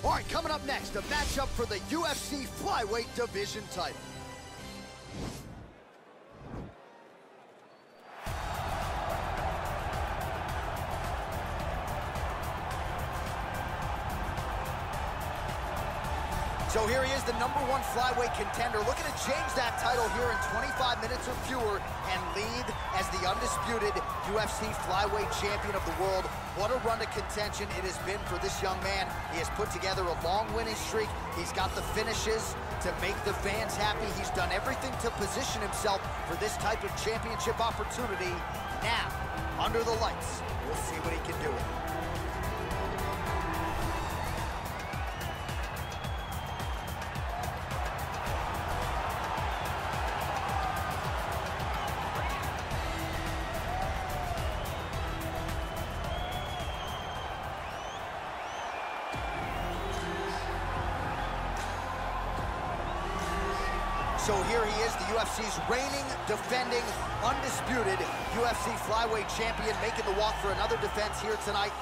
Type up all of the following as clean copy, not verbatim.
All right, coming up next, a matchup for the UFC Flyweight division title. So here he is, the #1 flyweight contender, looking to change that title here in 25 minutes or fewer and lead as the undisputed UFC flyweight champion of the world. What a run to contention it has been for this young man. He has put together a long winning streak. He's got the finishes to make the fans happy. He's done everything to position himself for this type of championship opportunity. Now, under the lights, we'll see what he can do with it. So here he is, the UFC's reigning, defending, undisputed UFC flyweight champion, making the walk for another defense here tonight.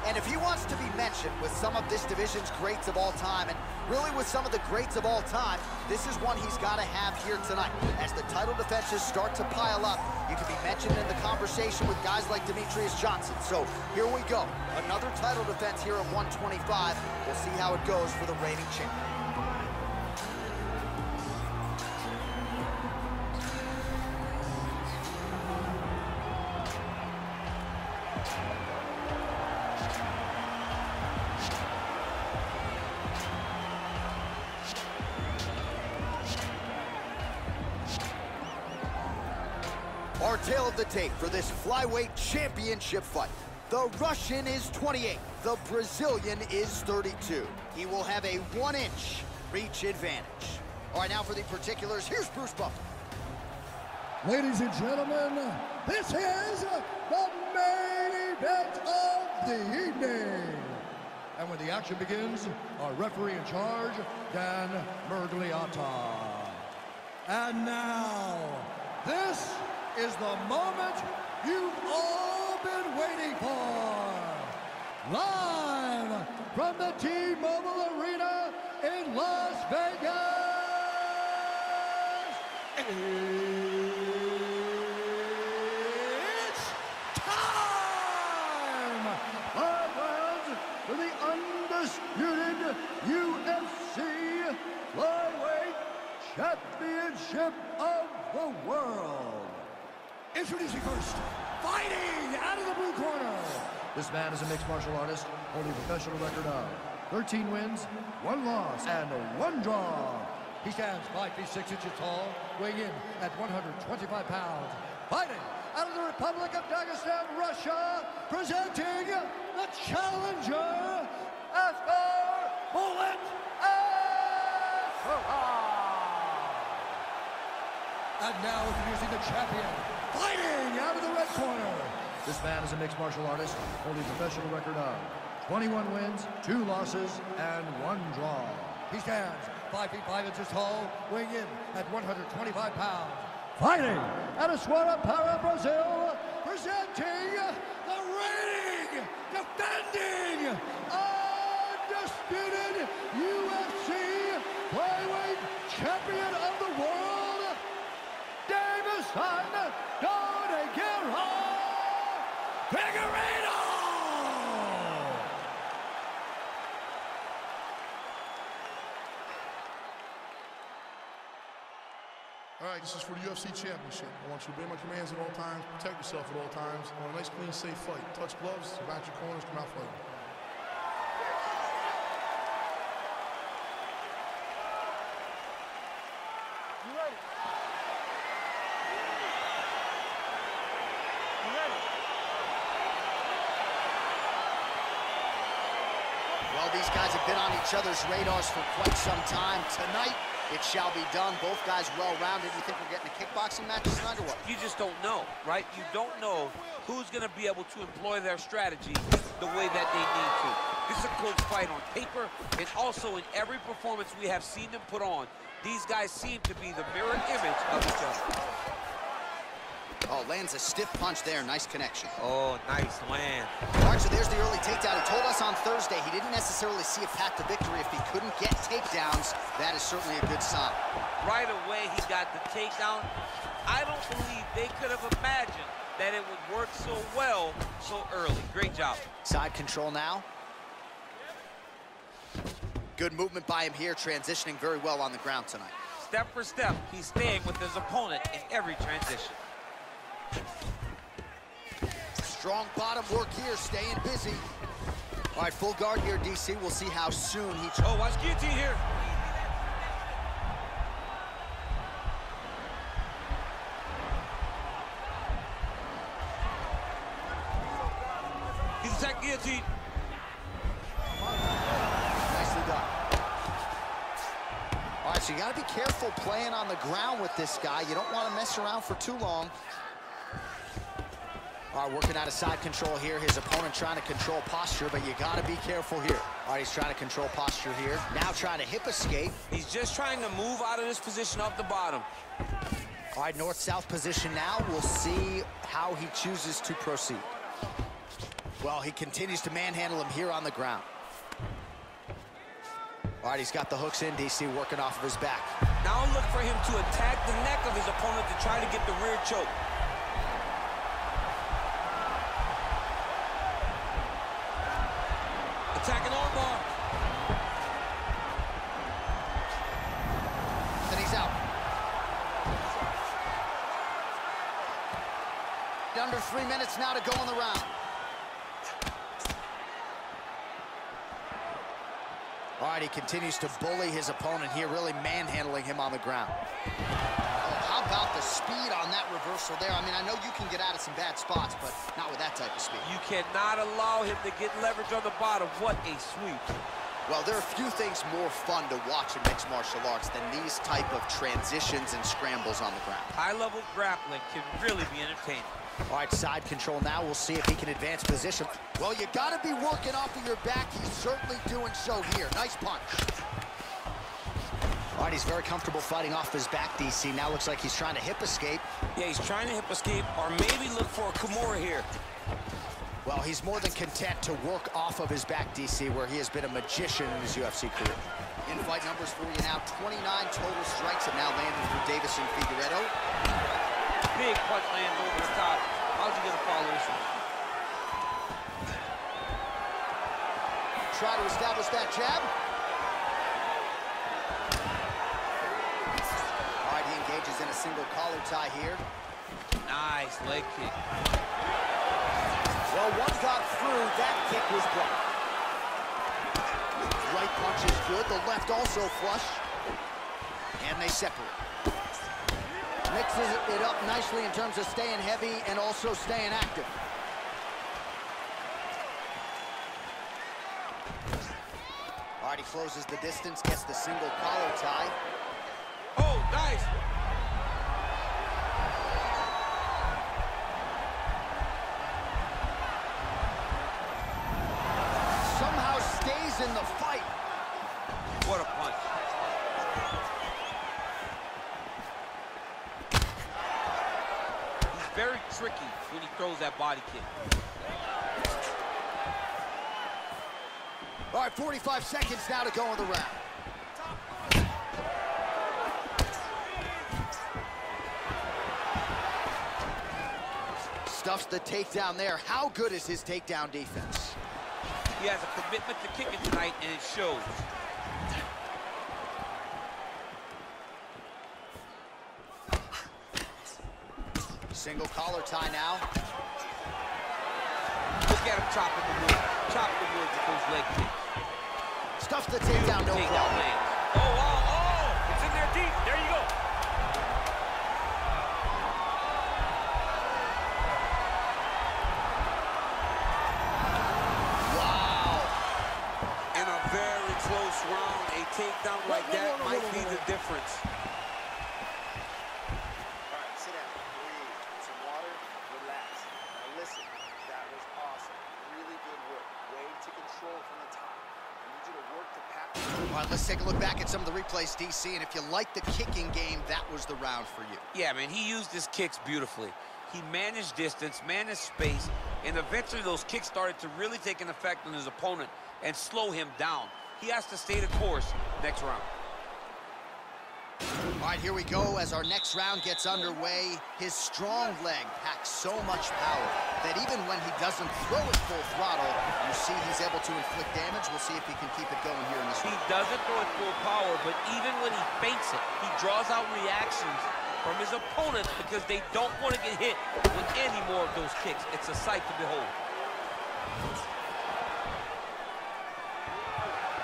And if he wants to be mentioned with some of this division's greats of all time, and really with some of the greats of all time, this is one he's got to have here tonight. As the title defenses start to pile up, you can be mentioned in the conversation with guys like Demetrius Johnson. So here we go, another title defense here at 125. We'll see how it goes for the reigning champion. Our tale of the tape for this flyweight championship fight. The Russian is 28. The Brazilian is 32. He will have a 1-inch reach advantage. All right, now for the particulars, here's Bruce Buffer. Ladies and gentlemen, this is the main event of the evening. And when the action begins, our referee in charge, Dan Mergliata. And now, this is the moment you've all been waiting for. Live from the T-Mobile Arena in Las Vegas. It's time! 5 rounds for the undisputed UFC Flyweight Championship of the world. Introducing first, fighting out of the blue corner. This man is a mixed martial artist, holding a professional record of 13 wins, 1 loss, and 1 draw. He stands 5 feet 6 inches tall, weighing in at 125 pounds. Fighting out of the Republic of Dagestan, Russia, presenting the challenger, Askar Bullet Askarov. And now introducing the champion, fighting out of the red corner. This man is a mixed martial artist, holding a professional record of 21 wins, 2 losses, and 1 draw. He stands 5 feet 5 inches tall, weighing in at 125 pounds. Fighting out of Para, Brazil, presenting the reigning, defending, undisputed UFC Flyweight Champion of the world, Deiveson, Figueiredo! All right, this is for the UFC Championship. I want you to obey my commands at all times, protect yourself at all times. I want a nice, clean, safe fight. Touch gloves, match your corners, come out fighting. You ready? Well, these guys have been on each other's radars for quite some time. Tonight, it shall be done. Both guys well-rounded. You think we're getting a kickboxing match tonight or what? You just don't know, right? You don't know who's going to be able to employ their strategy the way that they need to. This is a close fight on paper, and also in every performance we have seen them put on. These guys seem to be the mirror image of each other. Oh, lands a stiff punch there. Nice connection. Oh, nice land. All right, so there's the early takedown. He told us on Thursday he didn't necessarily see a path to victory if he couldn't get takedowns. That is certainly a good sign. Right away, he got the takedown. I don't believe they could have imagined that it would work so well so early. Great job. Side control now. Good movement by him here, transitioning very well on the ground tonight. Step for step, he's staying with his opponent in every transition. Strong bottom work here, staying busy. All right, full guard here, DC. We'll see how soon he... Oh, watch guillotine here. He's attacked guillotine. Nicely done. All right, so you got to be careful playing on the ground with this guy. You don't want to mess around for too long. All right, working out of side control here. His opponent trying to control posture, but you got to be careful here. All right, he's trying to control posture here. Now trying to hip escape. He's just trying to move out of this position off the bottom. All right, north-south position now. We'll see how he chooses to proceed. Well, he continues to manhandle him here on the ground. All right, he's got the hooks in, DC, working off of his back. Now look for him to attack the neck of his opponent to try to get the rear choke. Attacking armbar. Then he's out. Under 3 minutes now to go in the round. All right, he continues to bully his opponent here, really manhandling him on the ground. Oh, how about the speed on that reversal there? I mean, I know you can get out of some bad spots, but not with that type of speed. You cannot allow him to get leverage on the bottom. What a sweep. Well, there are few things more fun to watch in mixed martial arts than these type of transitions and scrambles on the ground. High-level grappling can really be entertaining. All right, side control now. We'll see if he can advance position. Well, you got to be working off of your back. He's certainly doing so here. Nice punch. All right, he's very comfortable fighting off his back, DC. Now looks like he's trying to hip escape. Yeah, he's trying to hip escape or maybe look for a Kimura here. Well, he's more than content to work off of his back, DC, where he has been a magician in his UFC career. In-fight numbers for you now. 29 total strikes have now landed for Deiveson Figueiredo. Big punch lands over the top. How's he gonna follow this one? Try to establish that jab. All right, he engages in a single collar tie here. Nice leg kick. Well, one got through. That kick was blocked. Right punch is good. The left also flush. And they separate. Mixes it up nicely in terms of staying heavy and also staying active. All right, he closes the distance, gets the single collar tie. Oh, nice. Somehow stays in the fight. What a punch. Very tricky when he throws that body kick. All right, 45 seconds now to go in the round. Stuffs the takedown there. How good is his takedown defense? He has a commitment to kicking tonight, and it shows. Single collar tie now. Look at him chopping the wood. Chop the wood with those leg kicks. Stuffs the takedown, no problem. Oh, oh, oh! It's in there deep. There you go. Wow. In a very close round, a takedown like that might be the difference. All right, let's take a look back at some of the replays, DC, and if you like the kicking game, that was the round for you. Yeah, man, he used his kicks beautifully. He managed distance, managed space, and eventually those kicks started to really take an effect on his opponent and slow him down. He has to stay the course next round. All right, here we go as our next round gets underway. His strong leg packs so much power that even when he doesn't throw it full throttle, you see he's able to inflict damage. We'll see if he can keep it going here in this round. He doesn't throw it full power, but even when he feints it, he draws out reactions from his opponents because they don't want to get hit with any more of those kicks. It's a sight to behold.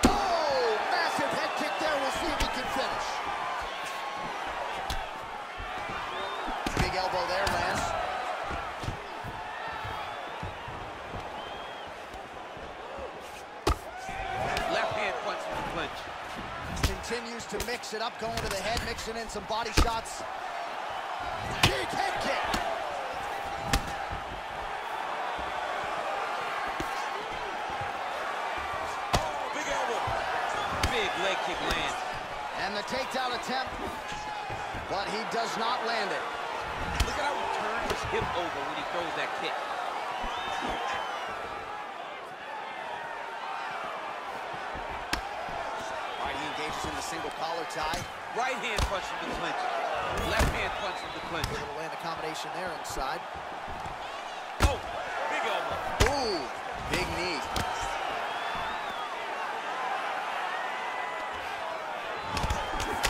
Oh, massive head kick there. We'll see if he can finish. Big elbow there, Lance. Left hand punch from the clinch. Continues to mix it up, going to the head, mixing in some body shots. Big head kick. Oh, big elbow. Big leg kick lands. And the takedown attempt, but he does not land it. Look at how he turns his hip over when he throws that kick. All right, he engages in the single collar tie. Right hand punch from the clinch. Left hand punch from the clinch. Able to land a combination there inside. Oh, big elbow. Ooh, big knee.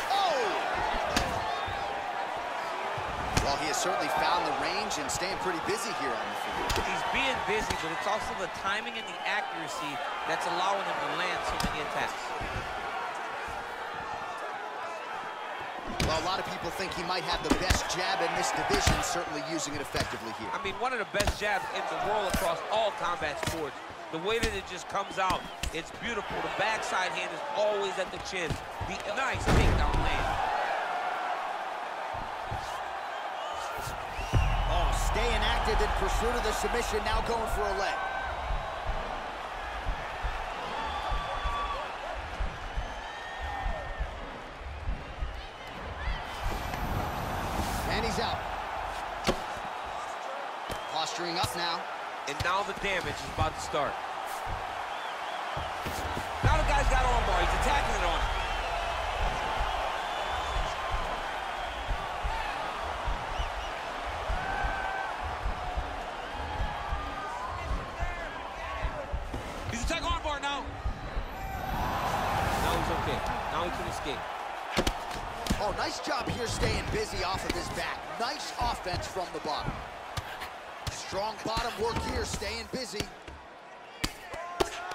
Oh! Well, he has certainly found the range and staying pretty busy here on the field. He's being busy, but it's also the timing and the accuracy that's allowing him to land so many attacks. Well, a lot of people think he might have the best jab in this division, certainly using it effectively here. I mean, one of the best jabs in the world across all combat sports. The way that it just comes out, it's beautiful. The backside hand is always at the chin. The nice takedown land. Oh, staying active in pursuit of the submission, now going for a leg. And he's out. Posturing up now. And now the damage is about to start. Now the guy's got armbar. He's attacking it on him. He's attacking armbar now. Now he's okay. Now he can escape. Oh, nice job here staying busy off of his back. Nice offense from the bottom. Strong bottom work here, staying busy.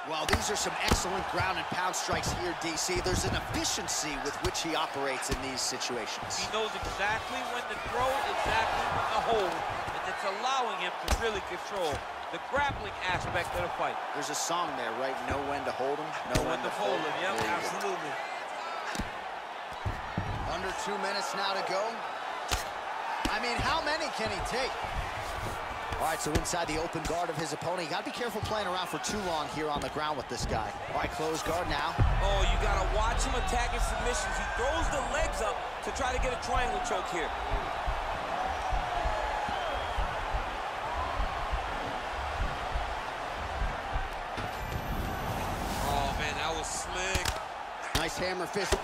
Well, these are some excellent ground and pound strikes here, DC. There's an efficiency with which he operates in these situations. He knows exactly when to throw, exactly when to hold, and it's allowing him to really control the grappling aspect of the fight. There's a song there, right? Know when to hold him, know when to fold him. Yep, absolutely. Under 2 minutes now to go. I mean, how many can he take? All right, so inside the open guard of his opponent. You got to be careful playing around for too long here on the ground with this guy. All right, closed guard now. Oh, you got to watch him attacking submissions. He throws the legs up to try to get a triangle choke here. Oh, man, that was slick. Nice hammer fist.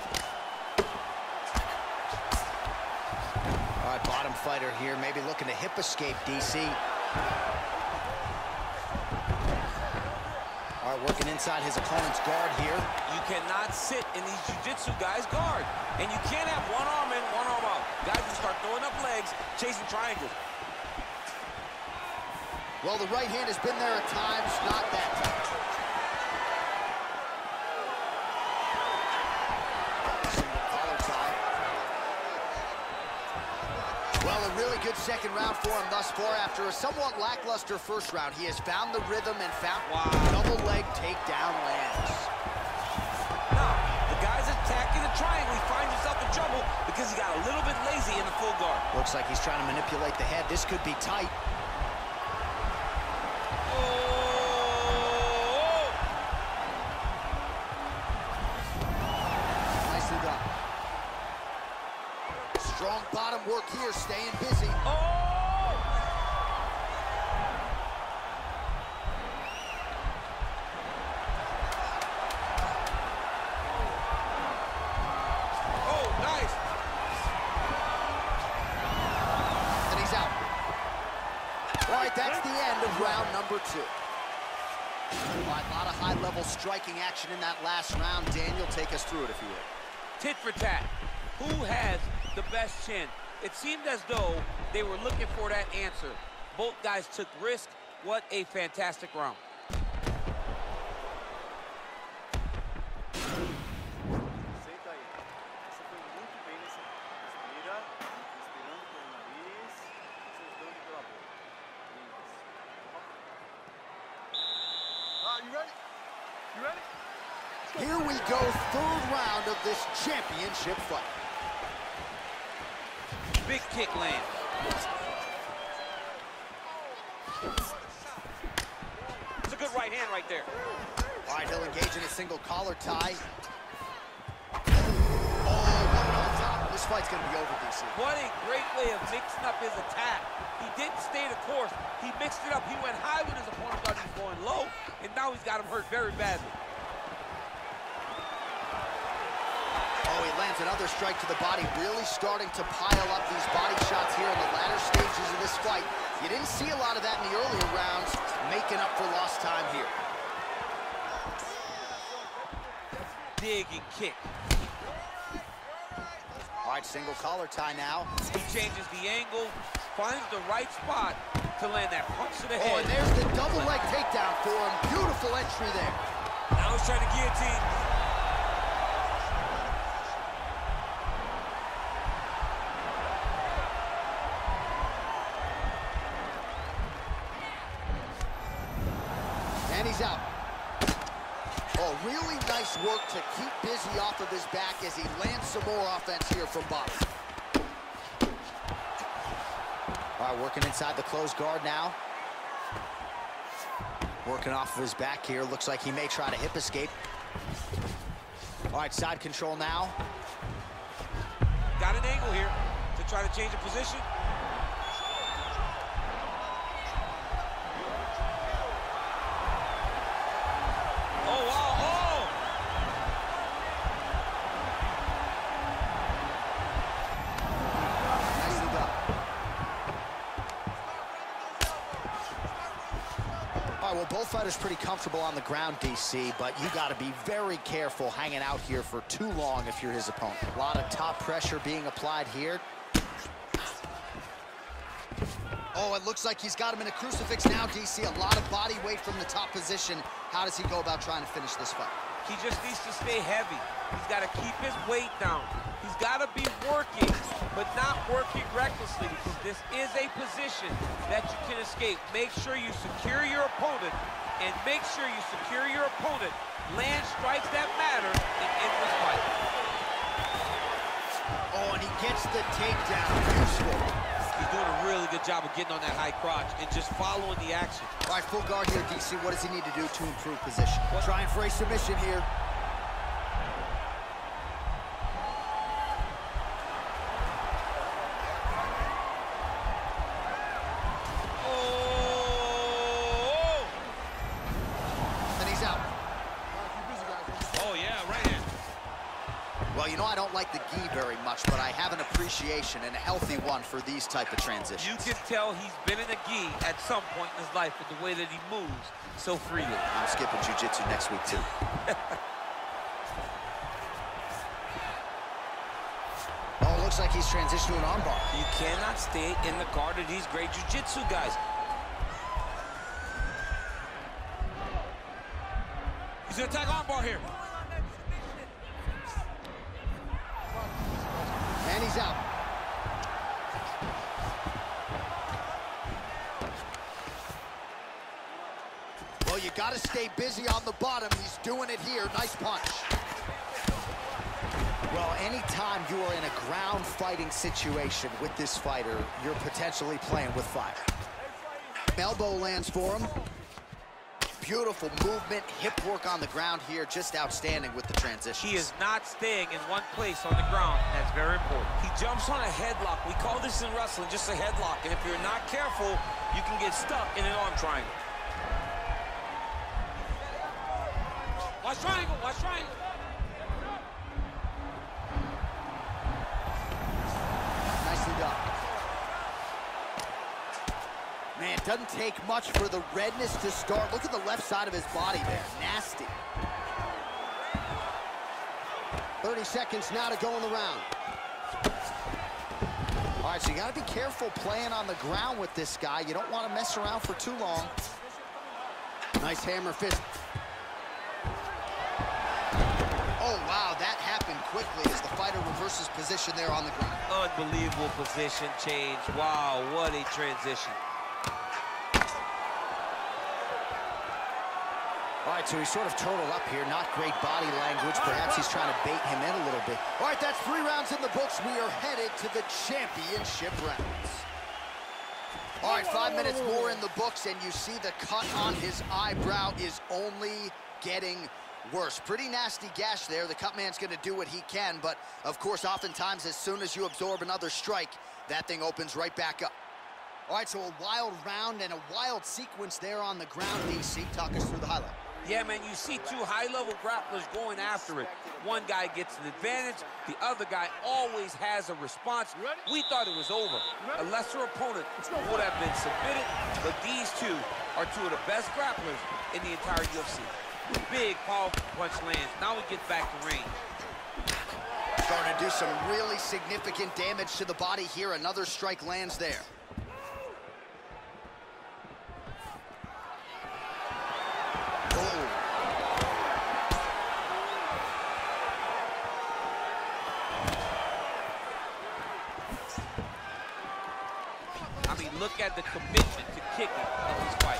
All right, bottom fighter here, maybe looking to hip escape, DC. All right, working inside his opponent's guard here. You cannot sit in these jiu-jitsu guys' guard. And you can't have one arm in, one arm out. Guys will start throwing up legs, chasing triangles. Well, the right hand has been there at times, not that time. Single collar tie. Well, a really good second round for him thus far. After a somewhat lackluster first round, he has found the rhythm and found double leg takedown lands. Now, the guy's attacking the triangle. He finds himself in trouble because he got a little bit lazy in the full guard. Looks like he's trying to manipulate the head. This could be tight. Nicely done. Strong bottom work here, staying busy. Oh! round number 2. All right, a lot of high-level striking action in that last round. Daniel, take us through it if you would. Tit for tat. Who has the best chin? It seemed as though they were looking for that answer. Both guys took risk. What a fantastic round. Here we go, third round of this championship fight. Big kick lands. It's a good right hand right there. All right, he'll engage in a single collar tie. Oh, one on top. This fight's gonna be over, DC. What a great way of mixing up his attack. He didn't stay the course. He mixed it up. He went high when his opponent thought he was going low, and now he's got him hurt very badly. Oh, he lands another strike to the body, really starting to pile up these body shots here in the latter stages of this fight. You didn't see a lot of that in the earlier rounds, making up for lost time here. Dig and kick. All right, single collar tie now. He changes the angle, finds the right spot to land that punch to the head. Oh, and there's the double leg takedown for him. Beautiful entry there. Now he's trying to guillotine. And he's out. Oh, really nice work to keep busy off of his back as he lands some more offense here from bottom. All right, working inside the closed guard now. Working off of his back here. Looks like he may try to hip escape. All right, side control now. Got an angle here to try to change the position. Oh, wow, oh! Nicely done. All right, well, both fighters pretty comfortable on the ground, DC, but you got to be very careful hanging out here for too long if you're his opponent. A lot of top pressure being applied here. Oh, it looks like he's got him in a crucifix now, DC. A lot of body weight from the top position. How does he go about trying to finish this fight? He just needs to stay heavy. He's got to keep his weight down. He's got to be working, but not working recklessly, because this is a position that you can escape. Make sure you secure your opponent, and make sure you secure your opponent. Land strikes that matter and end this fight. Oh, and he gets the takedown. Useful. He's doing a really good job of getting on that high crotch and just following the action. All right, full guard here, DC. What does he need to do to improve position? Trying for a submission here. Oh! And he's out. Oh, yeah, right hand. Well, you know I don't like the gi very much, but I have an appreciation and a healthy one for these type of transitions. You can tell he's been in a gi at some point in his life with the way that he moves so freely. I'm skipping jiu-jitsu next week, too. Oh, looks like he's transitioned to an armbar. You cannot stay in the guard of these great jiu-jitsu guys. He's gonna attack armbar here. And he's out. Well, you got to stay busy on the bottom. He's doing it here. Nice punch. Well, anytime you are in a ground fighting situation with this fighter, you're potentially playing with fire. Elbow lands for him. Beautiful movement, hip work on the ground here, just outstanding with the transition. He is not staying in one place on the ground, and that's very important. He jumps on a headlock. We call this in wrestling just a headlock, and if you're not careful, you can get stuck in an arm triangle. Watch triangle, watch triangle. Nicely done. Man, doesn't take much for the redness to start. Look at the left side of his body there. Nasty. 30 seconds now to go in the round. All right, so you got to be careful playing on the ground with this guy. You don't want to mess around for too long. Nice hammer fist. Oh, wow, that happened quickly as the fighter reverses position there on the ground. Unbelievable position change. Wow, what a transition. All right, so he's sort of turtled up here. Not great body language. Perhaps he's trying to bait him in a little bit. All right, that's 3 rounds in the books. We are headed to the championship rounds. All right, 5 minutes more in the books, and you see the cut on his eyebrow is only getting worse. Pretty nasty gash there. The cut man's going to do what he can, but of course, oftentimes, as soon as you absorb another strike, that thing opens right back up. All right, so a wild round and a wild sequence there on the ground, DC. Talk us through the highlight. Yeah, man, you see 2 high-level grapplers going after it. One guy gets an advantage. The other guy always has a response. We thought it was over. A lesser opponent would have been submitted, but these 2 are 2 of the best grapplers in the entire UFC. Big, powerful punch lands. Now we get back to range. Starting to do some really significant damage to the body here. Another strike lands there. Look at the commitment to kicking in this fight.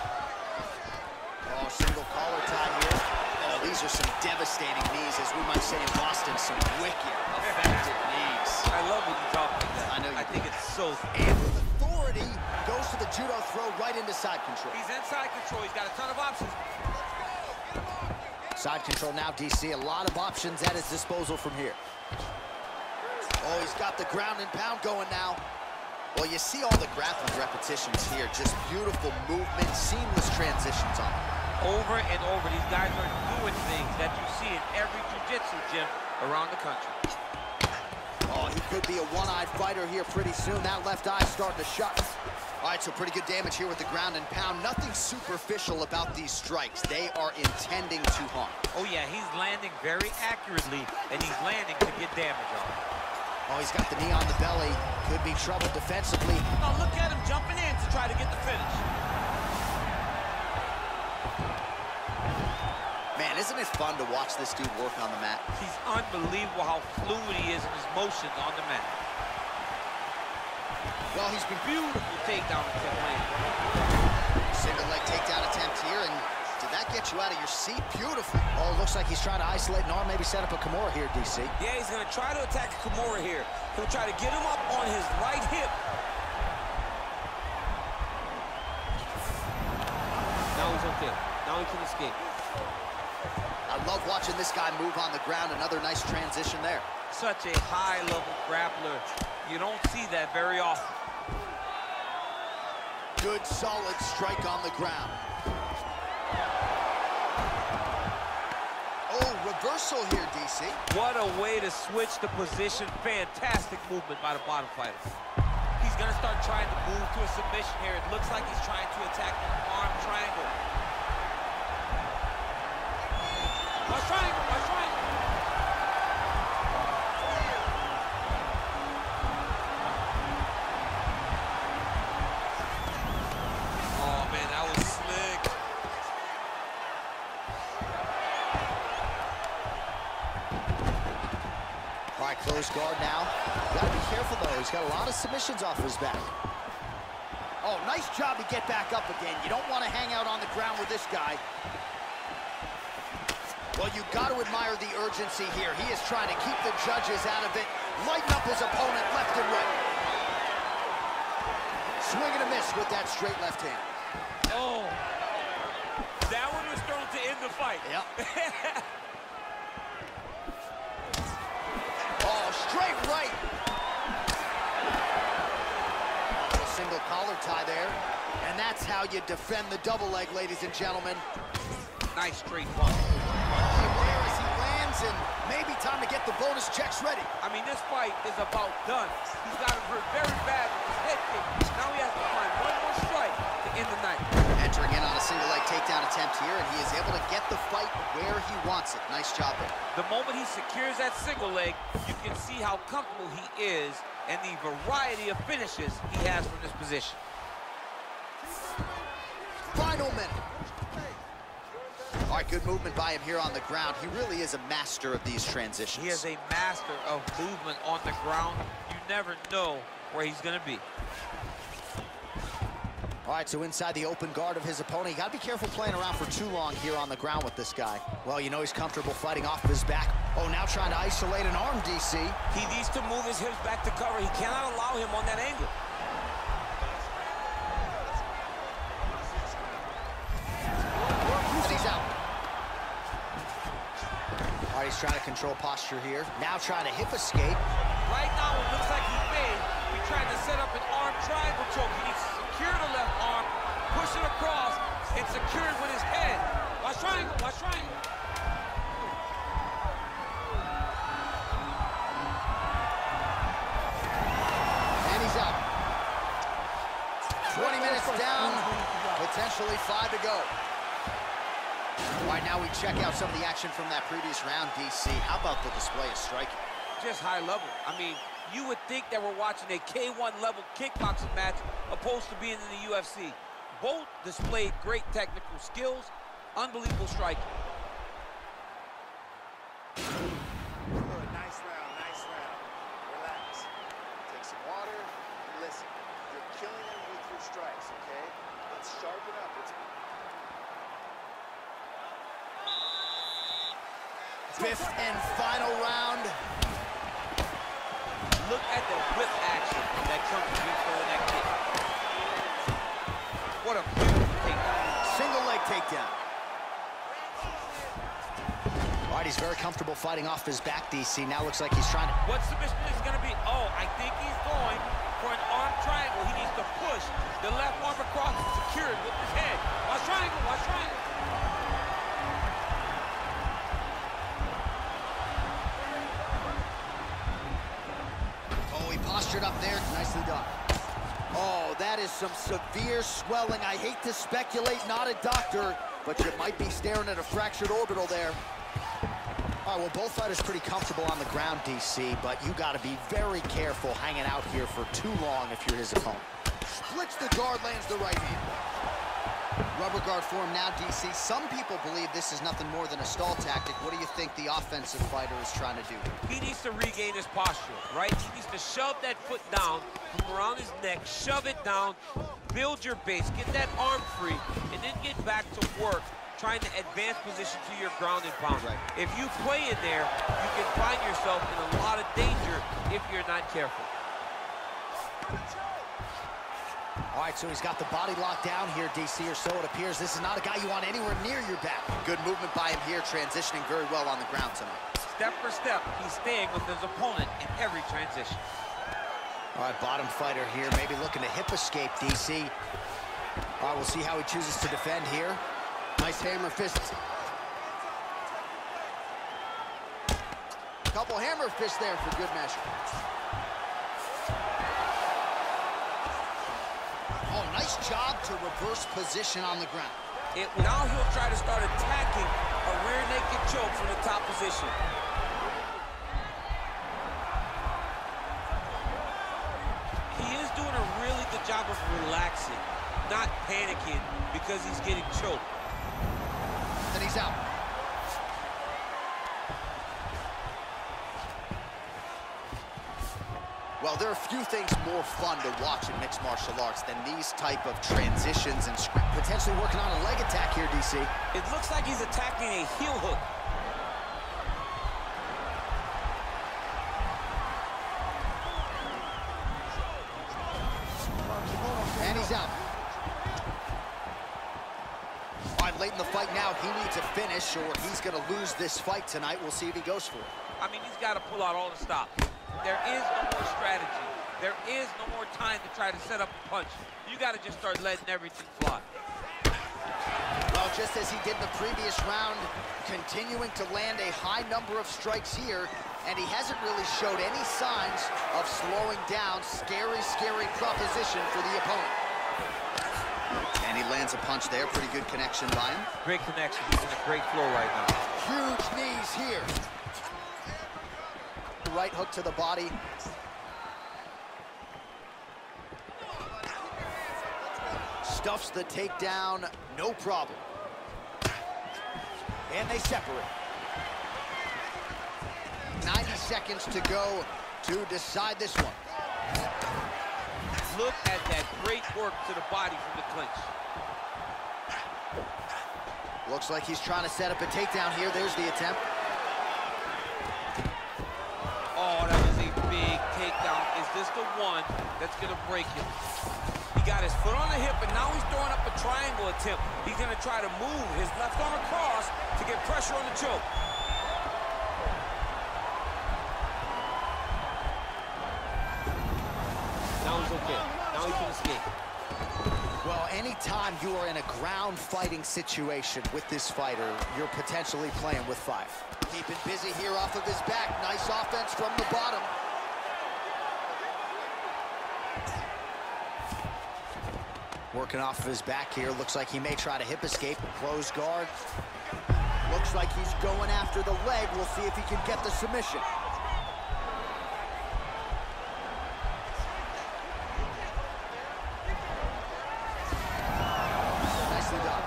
Oh, single collar tie here. Oh, these are some devastating knees, as we might say in Boston, some wicked, effective knees. I love when you talk like that. I know you I think it's so... And with authority, goes to the judo throw right into side control. He's in side control. He's got a ton of options. Side control now, DC. A lot of options at his disposal from here. Oh, he's got the ground and pound going now. Well, you see all the grappling repetitions here. Just beautiful movement, seamless transitions on it. Over and over, these guys are doing things that you see in every jiu-jitsu gym around the country. Oh, he could be a one-eyed fighter here pretty soon. That left eye starting to shut. All right, so pretty good damage here with the ground and pound. Nothing superficial about these strikes. They are intending to harm. Oh, yeah, he's landing very accurately, and he's landing to get damage on. Oh, he's got the knee on the belly. Could be trouble defensively. Oh, look at him jumping in to try to get the finish. Man, isn't it fun to watch this dude work on the mat? He's unbelievable how fluid he is in his motions on the mat. Well, he's been beautiful takedown attempt landing. Single leg takedown attempt here, and did that get you out of your seat? Beautiful. Oh, it looks like he's trying to isolate an arm, maybe set up a Kimura here, DC. Yeah, he's going to try to attack Kimura here. He'll try to get him up on his right hip. Now he's okay. Now he can escape. I love watching this guy move on the ground. Another nice transition there. Such a high-level grappler. You don't see that very often. Good, solid strike on the ground. Oh, reversal here, DC. What a way to switch the position. Fantastic movement by the bottom fighter. He's going to start trying to move to a submission here. It looks like he's trying to attack the arm triangle. Watch triangle, watch triangle. Oh, man, that was slick. All right, close guard now. Got to be careful, though. He's got a lot of submissions off his back. Oh, nice job to get back up again. You don't want to hang out on the ground with this guy. Well, you've got to admire the urgency here. He is trying to keep the judges out of it, lighten up his opponent left and right. Swing and a miss with that straight left hand. Oh, that one was thrown to end the fight. Yep. Oh, straight right. Single collar tie there. And that's how you defend the double leg, ladies and gentlemen. Nice straight bump. There as he lands, and Maybe time to get the bonus checks ready. I mean, this fight is about done. He's got him hurt very bad with his head kick. Now he has to find one more strike to end the night. Entering in on a single leg takedown attempt here, and he is able to get the fight where he wants it. Nice job there. The moment he secures that single leg, you can see how comfortable he is and the variety of finishes he has from this position. Final minute. All right, good movement by him here on the ground. He really is a master of these transitions. He is a master of movement on the ground. You never know where he's going to be. All right, so inside the open guard of his opponent. You got to be careful playing around for too long here on the ground with this guy. Well, you know he's comfortable fighting off of his back. Oh, now trying to isolate an arm, DC. He needs to move his hips back to cover. He cannot allow him on that angle. And he's out. All right, he's trying to control posture here. Now trying to hip escape. Right now, it looks like he may be trying to set up an arm triangle choke. He needs to secure the left arm, push it across, and secure it with his head. Watch triangle, watch triangle. And he's out. 20 minutes down, potentially 5 to go. All right, now we check out some of the action from that previous round, DC. How about the display of striking? Just high level. I mean, you would think that we're watching a K1 level kickboxing match opposed to being in the UFC. Both displayed great technical skills, unbelievable striking. Nice round, nice round. Relax. Take some water and listen. You're killing him with your strikes, okay? Let's sharpen up. Fifth and final round. Look at the whip action that comes before that kick. What a beautiful takedown. Single leg takedown. All right, he's very comfortable fighting off his back, DC. Now looks like he's trying to... What submission is going to be? Oh, I think he's going for an arm triangle. He needs to push the left arm across and secure it with his head. Watch triangle, watch triangle. Postured up there, nicely done. Oh, that is some severe swelling. I hate to speculate, not a doctor, but you might be staring at a fractured orbital there. All right, well, both fighters pretty comfortable on the ground, DC, but you got to be very careful hanging out here for too long if you're his opponent. Splits the guard, lands the right hand. Rubber guard form now, DC. Some people believe this is nothing more than a stall tactic. What do you think the offensive fighter is trying to do? He needs to regain his posture, right? He needs to shove that foot down from around his neck, shove it down, build your base, get that arm free, and then get back to work trying to advance position to your ground and pound. Right. If you play in there, you can find yourself in a lot of danger if you're not careful. All right, so he's got the body locked down here, DC, or so it appears. This is not a guy you want anywhere near your back. Good movement by him here, transitioning very well on the ground tonight. Step for step, he's staying with his opponent in every transition. All right, bottom fighter here, maybe looking to hip escape, DC. All right, we'll see how he chooses to defend here. Nice hammer fists. Couple hammer fists there for good measure. Oh, nice job to reverse position on the ground. Now he'll try to start attacking a rear naked choke from the top position. He is doing a really good job of relaxing, not panicking because he's getting choked. And he's out. Well, there are a few things more fun to watch in mixed martial arts than these type of transitions and potentially working on a leg attack here, DC. It looks like he's attacking a heel hook. And he's out. All right, late in the fight now, he needs a finish or he's going to lose this fight tonight. We'll see if he goes for it. I mean, he's got to pull out all the stops. There is no more strategy. There is no more time to try to set up a punch. You got to just start letting everything fly. Well just as he did in the previous round, continuing to land a high number of strikes here, and he hasn't really showed any signs of slowing down. Scary, scary proposition for the opponent. And he lands a punch there. Pretty good connection by him. Great connection. He's in a great flow right now. Huge knees here. Right hook to the body. Stuffs the takedown, no problem. And they separate. 90 seconds to go to decide this one. Look at that great work to the body from the clinch. Looks like he's trying to set up a takedown here. There's the attempt. Oh, that was a big takedown. Is this the one that's going to break him? He got his foot on the hip, and now he's throwing up a triangle attempt. He's going to try to move his left arm across to get pressure on the choke. Now he's okay. Now he can escape. Well, anytime you are in a ground fighting situation with this fighter, you're potentially playing with fire. Keeping busy here off of his back. Nice offense from the bottom. Working off of his back here. Looks like he may try to hip escape. Close guard. Looks like he's going after the leg. We'll see if he can get the submission. Nicely done.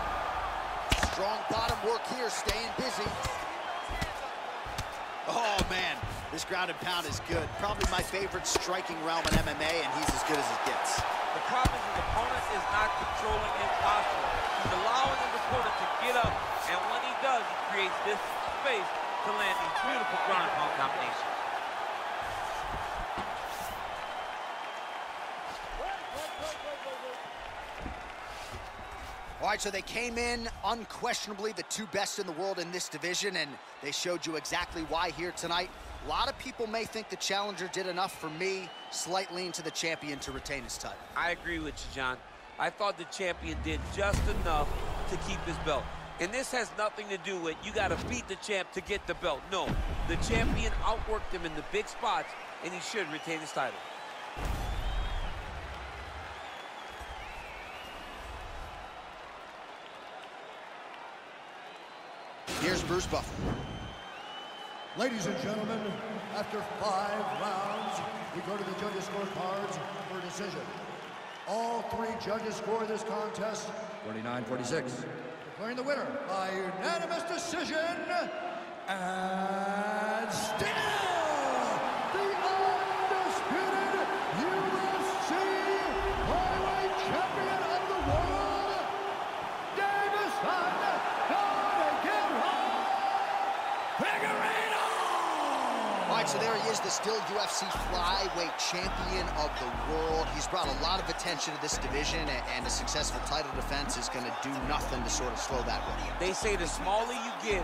Strong bottom work here, staying busy. Oh, man. This ground and pound is good. Probably my favorite striking realm in MMA, and he's as good as it gets. The problem is his opponent is not controlling his posture. He's allowing his opponent to get up, and when he does, he creates this space to land these beautiful ground and pound combinations. All right, so they came in unquestionably the two best in the world in this division, and they showed you exactly why here tonight. A lot of people may think the challenger did enough. For me, slight lean to the champion to retain his title. I agree with you, John. I thought the champion did just enough to keep his belt. And this has nothing to do with you got to beat the champ to get the belt. No, the champion outworked him in the big spots, and he should retain his title. Here's Bruce Buffer. Ladies and gentlemen, after 5 rounds, we go to the judges' scorecards for a decision. All 3 judges score this contest 49-46. Declaring the winner by unanimous decision, and still the undisputed UFC Flyweight Champion of the world, Deiveson, Figueiredo! All right, so there he is, the still UFC Flyweight Champion of the world. He's brought a lot of attention to this division, and a successful title defense is going to do nothing to sort of slow that running. They say the smaller you get,